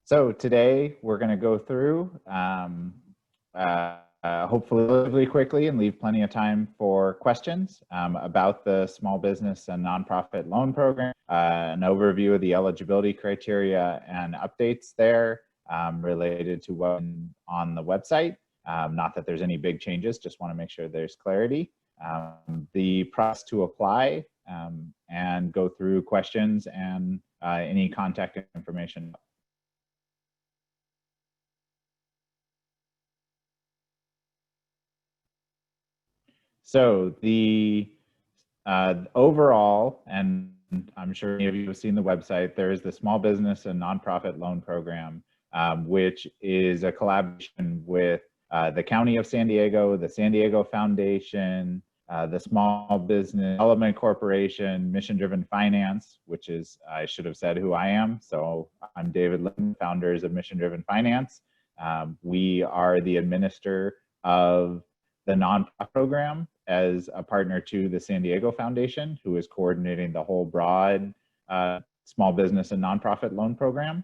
So today we're going to go through, hopefully relatively quickly and leave plenty of time for questions about the small business and nonprofit loan program, an overview of the eligibility criteria and updates there related to what on the website. Not that there's any big changes, just want to make sure there's clarity. The process to apply and go through questions and any contact information. So the overall, and I'm sure many of you have seen the website, there is the Small Business and Nonprofit Loan Program, which is a collaboration with the County of San Diego, the San Diego Foundation, the Small Business Development Corporation, Mission Driven Finance, which is, I should have said who I am. So I'm David Lynn, founders of Mission Driven Finance. We are the administrator of the nonprofit program as a partner to the San Diego Foundation, who is coordinating the whole broad small business and nonprofit loan program.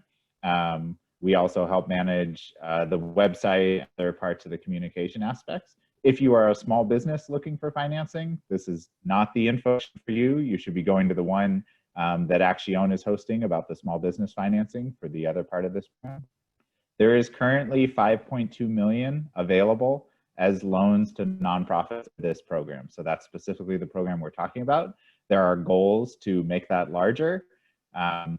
We also help manage the website, other parts of the communication aspects. If you are a small business looking for financing, this is not the info for you. You should be going to the one that Accion is hosting about the small business financing for the other part of this program. There is currently 5.2 million available as loans to nonprofits for this program. So that's specifically the program we're talking about. There are goals to make that larger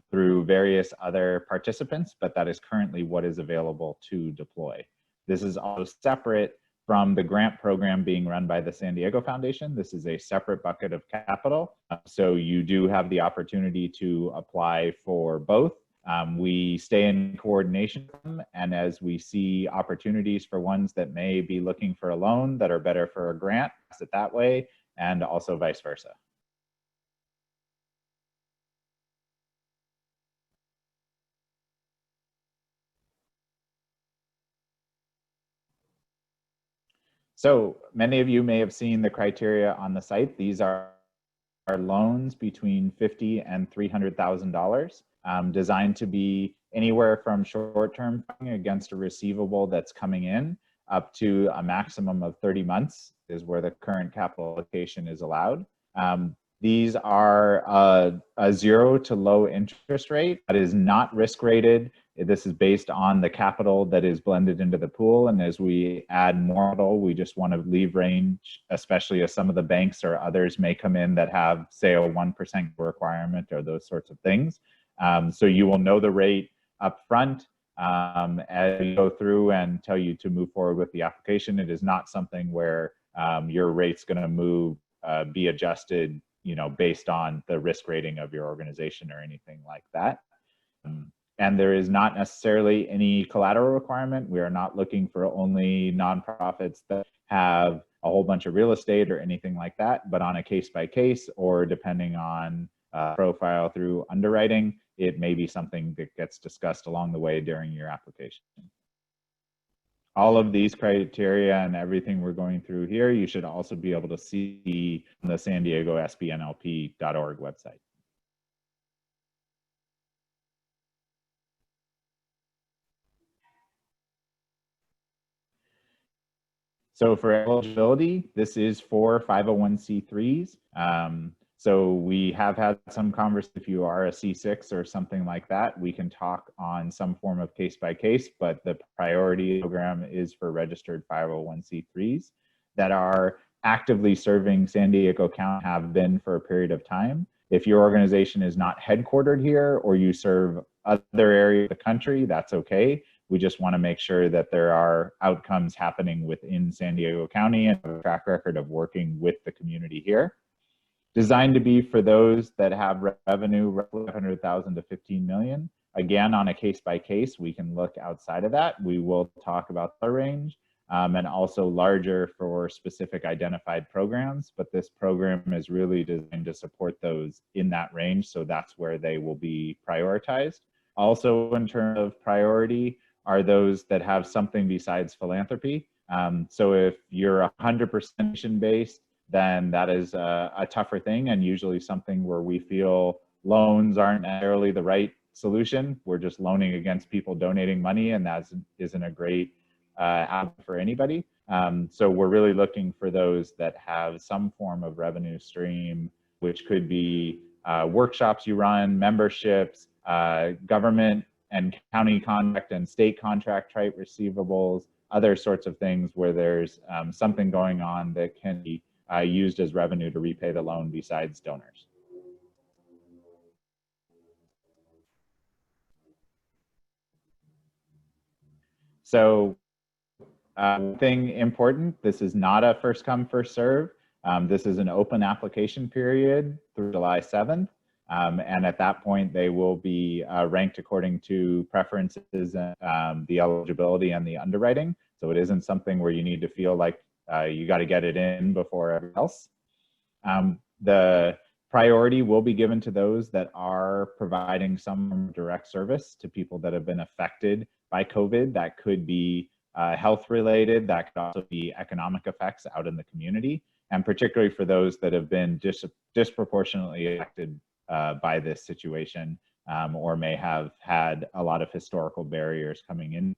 through various other participants, but that is currently what is available to deploy. This is also separate from the grant program being run by the San Diego Foundation. This is a separate bucket of capital. So you do have the opportunity to apply for both. We stay in coordination with them, and as we see opportunities for ones that may be looking for a loan that are better for a grant, pass it that way, and also vice versa. So many of you may have seen the criteria on the site. These are loans between $50,000 and $300,000. Designed to be anywhere from short-term funding against a receivable that's coming in up to a maximum of 30 months is where the current capital allocation is allowed. These are a 0 to low interest rate that is not risk rated. This is based on the capital that is blended into the pool. And as we add more capital, we just want to leave range, especially as some of the banks or others may come in that have, say, a 1% requirement or those sorts of things. So you will know the rate up front as we go through and tell you to move forward with the application. It is not something where your rate's going to move, be adjusted, based on the risk rating of your organization or anything like that. And there is not necessarily any collateral requirement. We are not looking for only nonprofits that have a whole bunch of real estate or anything like that, but on a case-by-case or depending on profile through underwriting, it may be something that gets discussed along the way during your application. All of these criteria and everything we're going through here, you should also be able to see on the San Diego SBNLP.org website. So for eligibility, this is for 501c3s. So we have had some conversations. If you are a C6 or something like that, we can talk on some form of case by case, but the priority program is for registered 501c3s that are actively serving San Diego County, have been for a period of time. If your organization is not headquartered here or you serve other areas of the country, that's okay. We just want to make sure that there are outcomes happening within San Diego County and a track record of working with the community here. Designed to be for those that have revenue $100,000 to $15 million. Again, on a case by case, we can look outside of that. We will talk about the range and also larger for specific identified programs, but this program is really designed to support those in that range. So that's where they will be prioritized. Also, in terms of priority, are those that have something besides philanthropy. So if you're 100% mission-based, then that is a tougher thing and usually something where we feel loans aren't necessarily the right solution. We're just loaning against people donating money, and that isn't a great outcome for anybody. So we're really looking for those that have some form of revenue stream, which could be workshops you run, memberships, government and county contract and state contract type receivables, other sorts of things where there's something going on that can be used as revenue to repay the loan besides donors. So one thing important, this is not a first come, first serve. This is an open application period through July 7th. And at that point, they will be ranked according to preferences, the eligibility and the underwriting. So it isn't something where you need to feel like you got to get it in before everyone else. The priority will be given to those that are providing some direct service to people that have been affected by COVID. That could be health related, that could also be economic effects out in the community, and particularly for those that have been disproportionately affected by this situation, or may have had a lot of historical barriers coming in.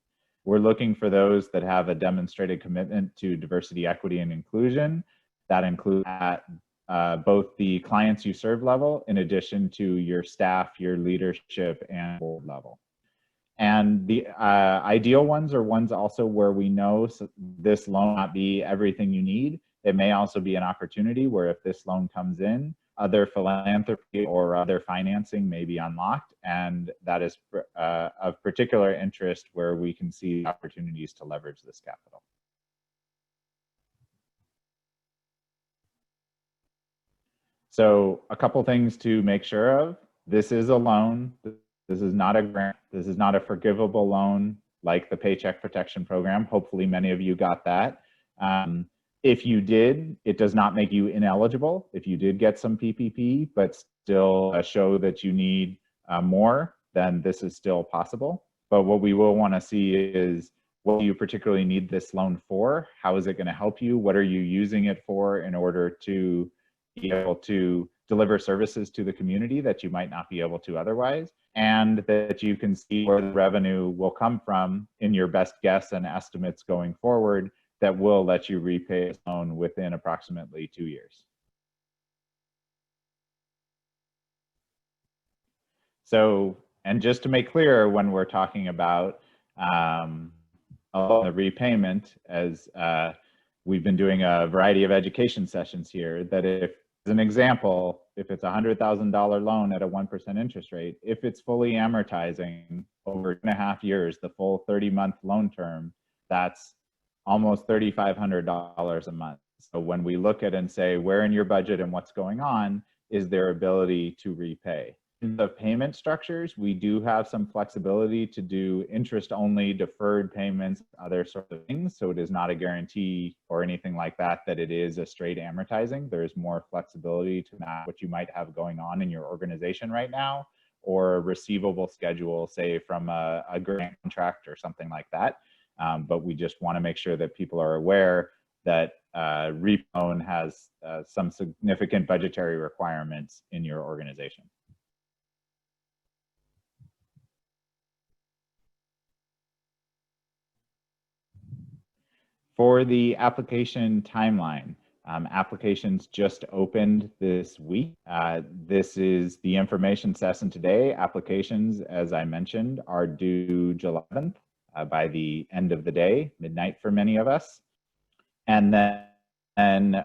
We're looking for those that have a demonstrated commitment to diversity, equity, and inclusion. That includes at both the clients you serve level, in addition to your staff, your leadership, and board level. And the ideal ones are ones also where we know this loan will not be everything you need. It may also be an opportunity where if this loan comes in, other philanthropy or other financing may be unlocked, and that is of particular interest where we can see opportunities to leverage this capital. So a couple things to make sure of. This is a loan. This is not a grant. This is not a forgivable loan like the Paycheck Protection Program. Hopefully many of you got that. If you did, it does not make you ineligible. If you did get some PPP, but still show that you need more, then this is still possible. But what we will want to see is, what do you particularly need this loan for? How is it going to help you? What are you using it for in order to be able to deliver services to the community that you might not be able to otherwise? And that you can see where the revenue will come from in your best guess and estimates going forward that will let you repay a loan within approximately 2 years. So, and just to make clear, when we're talking about the repayment, as we've been doing a variety of education sessions here, that if, as an example, if it's a $100,000 loan at a 1% interest rate, if it's fully amortizing over 2.5 years, the full 30-month loan term, that's almost $3,500 a month. So when we look at and say, where in your budget and what's going on is their ability to repay. In the payment structures, we do have some flexibility to do interest-only deferred payments, other sorts of things. So it is not a guarantee or anything like that, that it is a straight amortizing. There's more flexibility to match what you might have going on in your organization right now, or a receivable schedule, say from a grant contract or something like that. But we just want to make sure that people are aware that loan has some significant budgetary requirements in your organization. For the application timeline, applications just opened this week. This is the information session today. Applications, as I mentioned, are due July 11th. By the end of the day, midnight for many of us. And then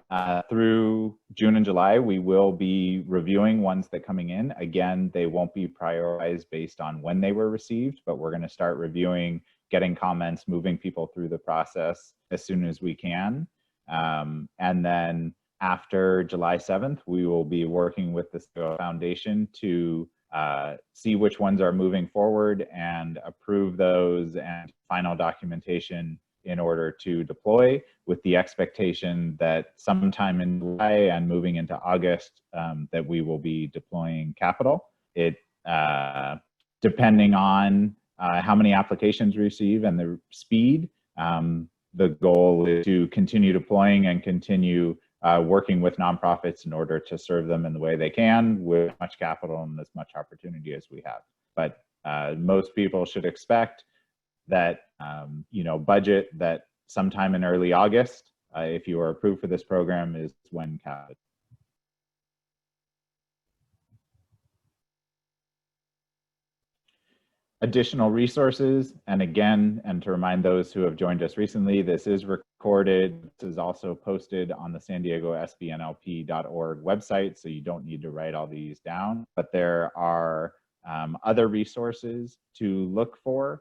through June and July, we will be reviewing ones that coming in. Again, they won't be prioritized based on when they were received, but we're going to start reviewing, getting comments, moving people through the process as soon as we can. And then after July 7th, we will be working with the Foundation to see which ones are moving forward and approve those and final documentation in order to deploy, with the expectation that sometime in July and moving into August that we will be deploying capital. It depending on how many applications we receive and the speed, the goal is to continue deploying and continue working with nonprofits in order to serve them in the way they can with as much capital and as much opportunity as we have. but most people should expect that, budget that sometime in early August, if you are approved for this program, is when counted. Additional resources, and again, and to remind those who have joined us recently, this is recorded. This is also posted on the San Diego SBNLP.org website, so you don't need to write all these down. But there are other resources to look for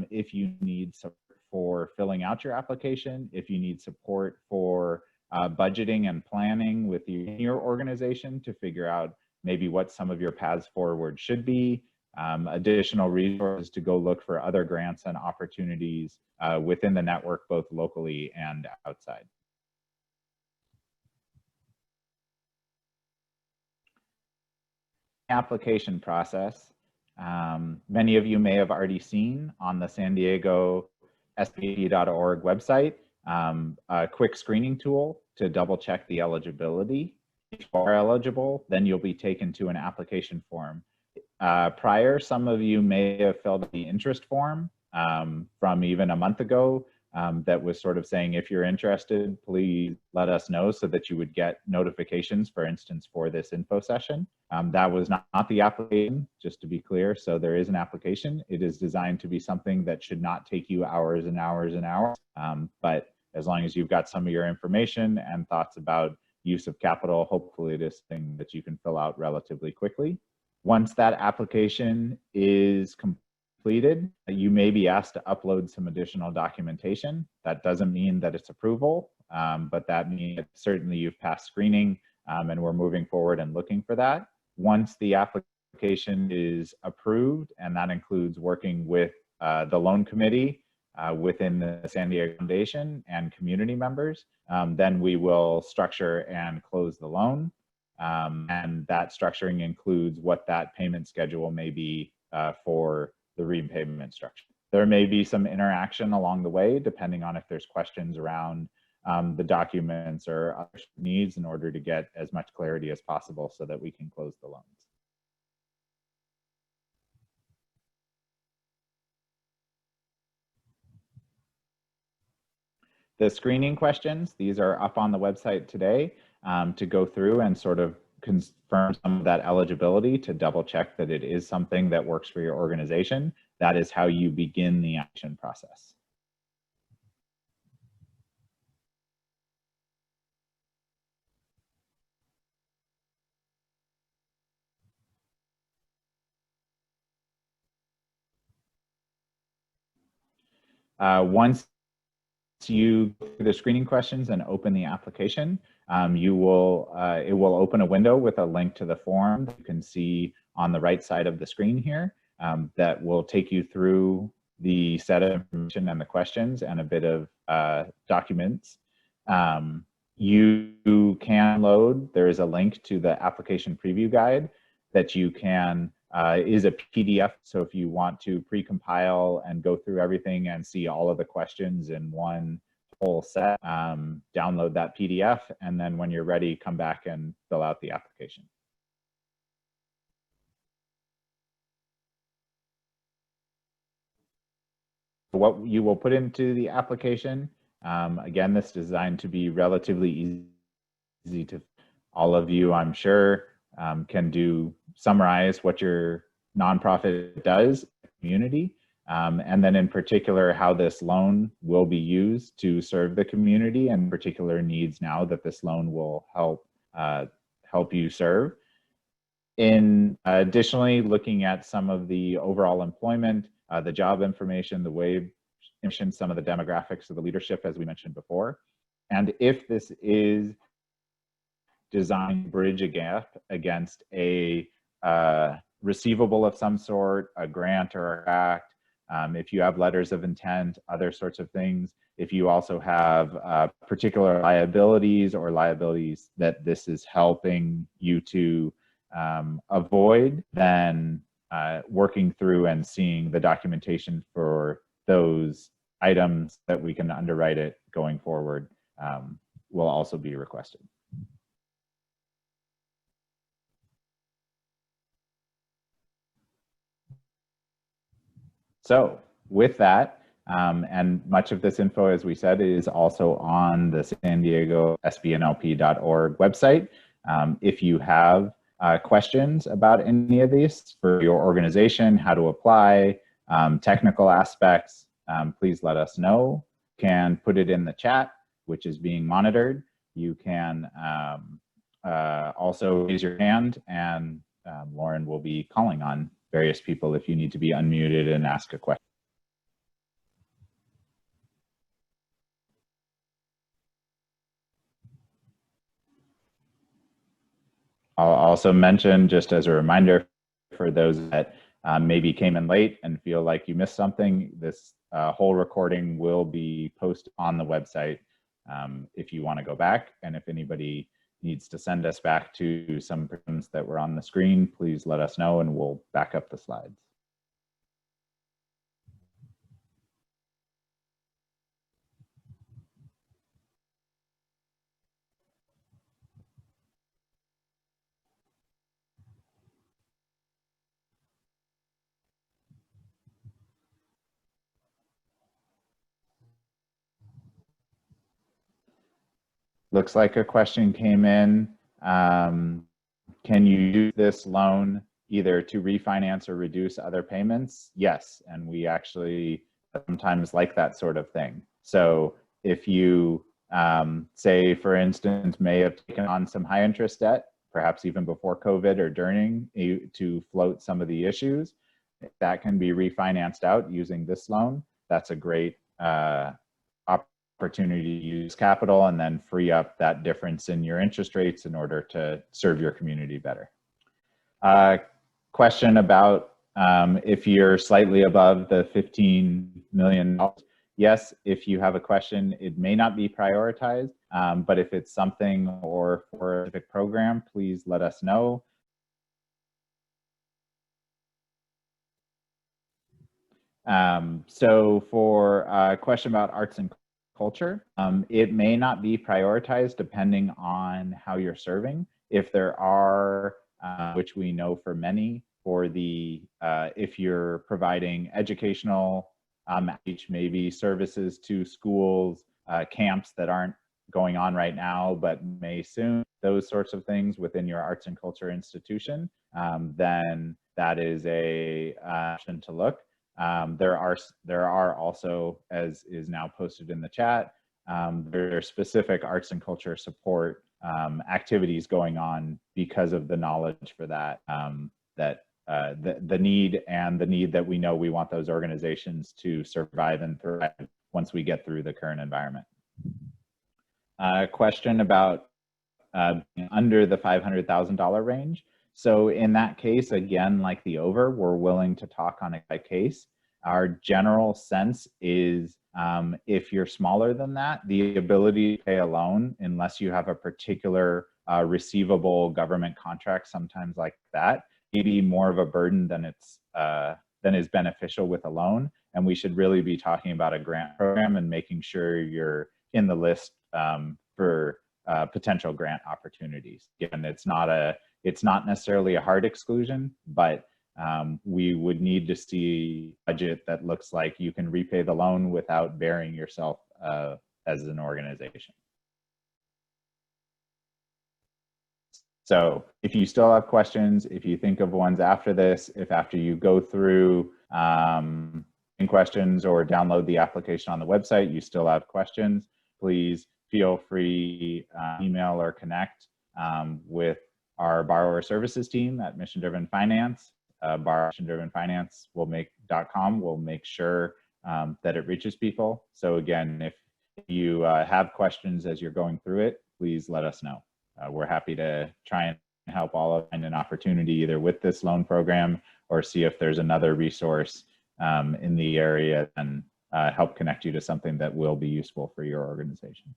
if you need support for filling out your application, if you need support for budgeting and planning with your organization to figure out maybe what some of your paths forward should be. Additional resources to go look for other grants and opportunities within the network, both locally and outside. Application process. Many of you may have already seen on the San Diego SBNLP.org website a quick screening tool to double check the eligibility. If you are eligible, then you'll be taken to an application form. Prior, some of you may have filled the interest form from even a month ago that was sort of saying, if you're interested, please let us know, so that you would get notifications, for instance, for this info session. That was not the application, just to be clear. So there is an application. It is designed to be something that should not take you hours and hours and hours. But as long as you've got some of your information and thoughts about use of capital, hopefully it is something that you can fill out relatively quickly. Once that application is completed, you may be asked to upload some additional documentation. That doesn't mean that it's approval, but that means that certainly you've passed screening and we're moving forward and looking for that. Once the application is approved, and that includes working with the loan committee within the San Diego Foundation and community members, then we will structure and close the loan. And that structuring includes what that payment schedule may be for the repayment structure. There may be some interaction along the way, depending on if there's questions around the documents or other needs, in order to get as much clarity as possible so that we can close the loans. The screening questions, these are up on the website today to go through and sort of confirm some of that eligibility, to double check that it is something that works for your organization. That is how you begin the action process. Once you go through the screening questions and open the application, it will open a window with a link to the form that you can see on the right side of the screen here that will take you through the set of information and the questions and a bit of documents. You can load, there is a link to the application preview guide that you can, is a PDF. So if you want to pre-compile and go through everything and see all of the questions in one whole set, download that PDF, and then when you're ready, come back and fill out the application. What you will put into the application, again, this is designed to be relatively easy to all of you, I'm sure, can summarize what your nonprofit does in the community, and then in particular how this loan will be used to serve the community and particular needs now that this loan will help you serve. Additionally, looking at some of the overall employment, the job information, the wage information, some of the demographics of the leadership, as we mentioned before. And if this is designed to bridge a gap against a receivable of some sort, a grant or a act, if you have letters of intent, other sorts of things, if you also have particular liabilities or liabilities that this is helping you to avoid, then working through and seeing the documentation for those items that we can underwrite it going forward will also be requested. So with that, and much of this info, as we said, is also on the San Diego SBNLP.org website. If you have questions about any of these for your organization, how to apply, technical aspects, please let us know. You can put it in the chat, which is being monitored. You can also raise your hand, and Lauren will be calling on various people if you need to be unmuted and ask a question. I'll also mention, just as a reminder for those that maybe came in late and feel like you missed something, this whole recording will be posted on the website if you want to go back. And if anybody needs to send us back to some programs that were on the screen, please let us know and we'll back up the slides. Looks like a question came in. Can you use this loan either to refinance or reduce other payments? Yes, and we actually sometimes like that sort of thing. So if you, say, for instance, may have taken on some high interest debt, perhaps even before COVID or during, to float some of the issues, that can be refinanced out using this loan. That's a great opportunity to use capital and then free up that difference in your interest rates in order to serve your community better. Question about if you're slightly above the $15 million. Yes, if you have a question, it may not be prioritized, but if it's something or for a specific program, please let us know. So for a question about arts and culture, it may not be prioritized depending on how you're serving. If there are, which we know for many, for the, if you're providing educational maybe services to schools, camps that aren't going on right now, but may soon, those sorts of things within your arts and culture institution, then that is a option to look. There are also, as is now posted in the chat, there are specific arts and culture support activities going on because of the knowledge for that, the need and the need that we know we want those organizations to survive and thrive once we get through the current environment. Question about under the $500,000 range. So in that case, again, like the over, we're willing to talk on a case. Our general sense is if you're smaller than that, the ability to pay a loan, unless you have a particular receivable government contract, sometimes like that, may be more of a burden than is beneficial with a loan. And we should really be talking about a grant program and making sure you're in the list for potential grant opportunities. Again, it's not necessarily a hard exclusion, but we would need to see a budget that looks like you can repay the loan without burying yourself as an organization. So if you still have questions, if you think of ones after this, if after you go through questions or download the application on the website, you still have questions, please feel free email or connect with our borrower services team at Mission Driven Finance. Mission-driven-finance .com will make sure that it reaches people. So again, if you have questions as you're going through it, please let us know. We're happy to try and help all of find an opportunity either with this loan program or see if there's another resource in the area and help connect you to something that will be useful for your organization.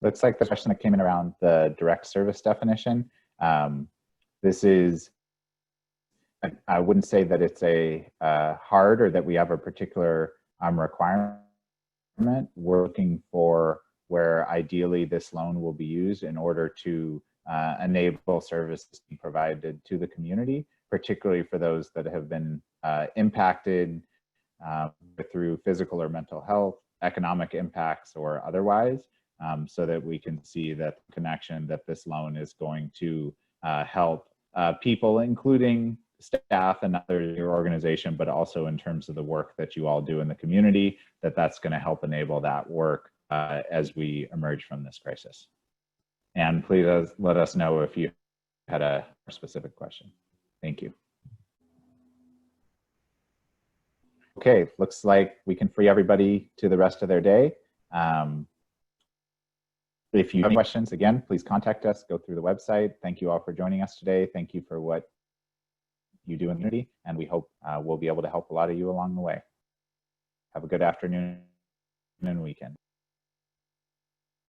Looks like the question that came in around the direct service definition. This is, I wouldn't say that it's a hard or that we have a particular requirement. We're looking for where ideally this loan will be used in order to enable services to be provided to the community. particularly for those that have been impacted through physical or mental health, economic impacts, or otherwise, so that we can see that the connection that this loan is going to help people, including staff and others in your organization, but also in terms of the work that you all do in the community, that's going to help enable that work as we emerge from this crisis. And please let us know if you had a specific question. Thank you. Okay, looks like we can free everybody to the rest of their day. If you have questions, again, please contact us, go through the website. Thank you all for joining us today. Thank you for what you do in the community, and we hope we'll be able to help a lot of you along the way. Have a good afternoon and weekend.